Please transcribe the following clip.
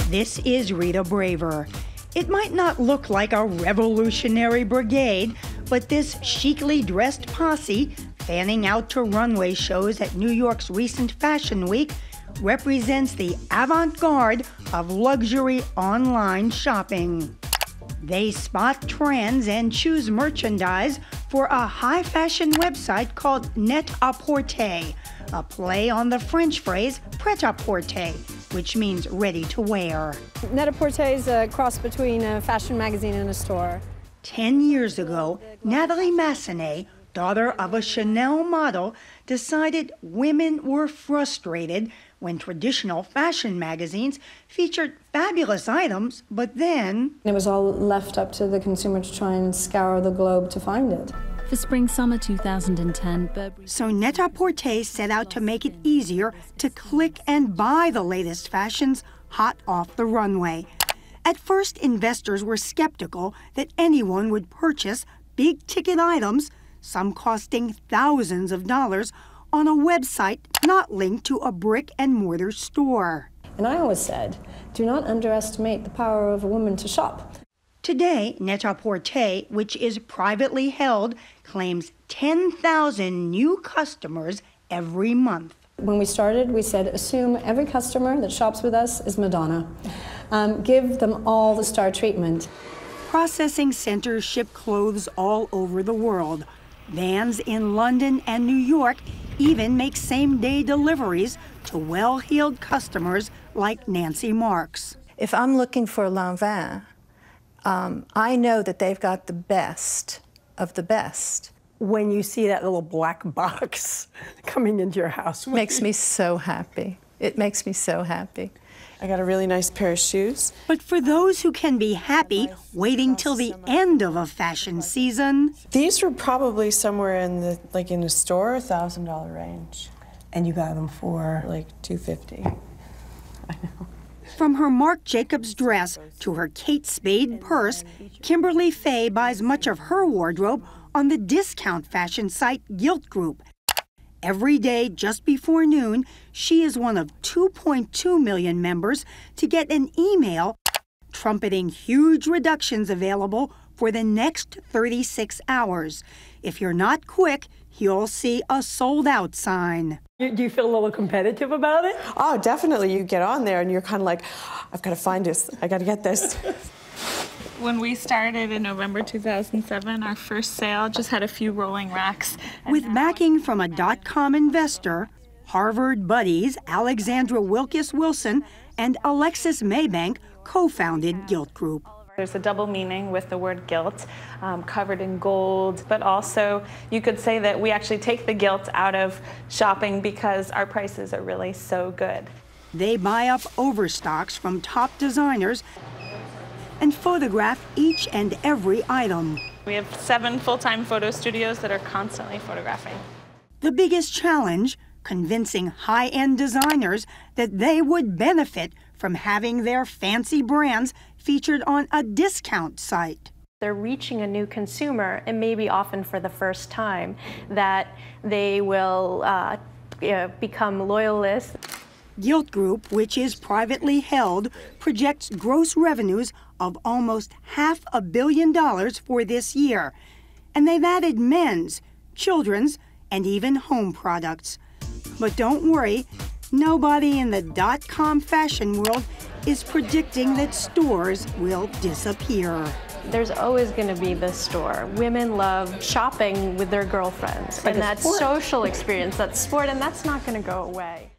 This is Rita Braver. It might not look like a revolutionary brigade, but this chicly dressed posse fanning out to runway shows at New York's recent Fashion Week represents the avant-garde of luxury online shopping. They spot trends and choose merchandise for a high-fashion website called Net-a-Porter, a play on the French phrase prêt-à-porter, which means ready to wear. Net-a-Porter is a cross between a fashion magazine and a store. 10 years ago, Natalie Massenet, daughter of a Chanel model, decided women were frustrated when traditional fashion magazines featured fabulous items, but then It was all left up to the consumer to try and scour the globe to find it. For spring-summer 2010, Burberry... So Net-a-Porter set out to make it easier to click and buy the latest fashions hot off the runway. At first, investors were skeptical that anyone would purchase big-ticket items, some costing thousands of dollars, on a website not linked to a brick-and-mortar store. And I always said, do not underestimate the power of a woman to shop. Today, Net-a-Porter, which is privately held, claims 10,000 new customers every month. When we started, we said, assume every customer that shops with us is Madonna. Give them all the star treatment. Processing centers ship clothes all over the world. Vans in London and New York even make same-day deliveries to well-heeled customers like Nancy Marks. If I'm looking for Lanvin, I know that they've got the best of the best. When you see that little black box coming into your house. It makes me so happy. It makes me so happy. I got a really nice pair of shoes. But for those who can be happy waiting till the end of a fashion season, These were probably somewhere in the, like in a store, $1,000 range. And you got them for... Like $250. I know. from her Marc Jacobs dress to her Kate Spade purse, Kimberly Fay buys much of her wardrobe on the discount fashion site Gilt Group. Every day, just before noon, she is one of 2.2 million members to get an email trumpeting huge reductions available for the next 36 hours. If you're not quick, you'll see a sold-out sign. Do you feel a little competitive about it? Oh, definitely. You get on there and you're kind of like, I've got to find this. I got to get this. When we started in November 2007, our first sale just had a few rolling racks. With backing from a dot-com investor, Harvard buddies Alexandra Wilkes Wilson and Alexis Maybank co-founded Gilt Group. There's a double meaning with the word gilt, covered in gold, but also you could say that we actually take the gilt out of shopping because our prices are really so good. They buy up overstocks from top designers and photograph each and every item. We have 7 full-time photo studios that are constantly photographing. The biggest challenge, convincing high-end designers that they would benefit from having their fancy brands featured on a discount site. They're reaching a new consumer, and maybe often for the first time, that they will become loyalists. Gilt Group, which is privately held, projects gross revenues of almost $500 million for this year. And they've added men's, children's, and even home products. But don't worry, nobody in the dot-com fashion world is predicting that stores will disappear. There's always going to be the store. Women love shopping with their girlfriends, and that social experience, that sport, and that's not going to go away.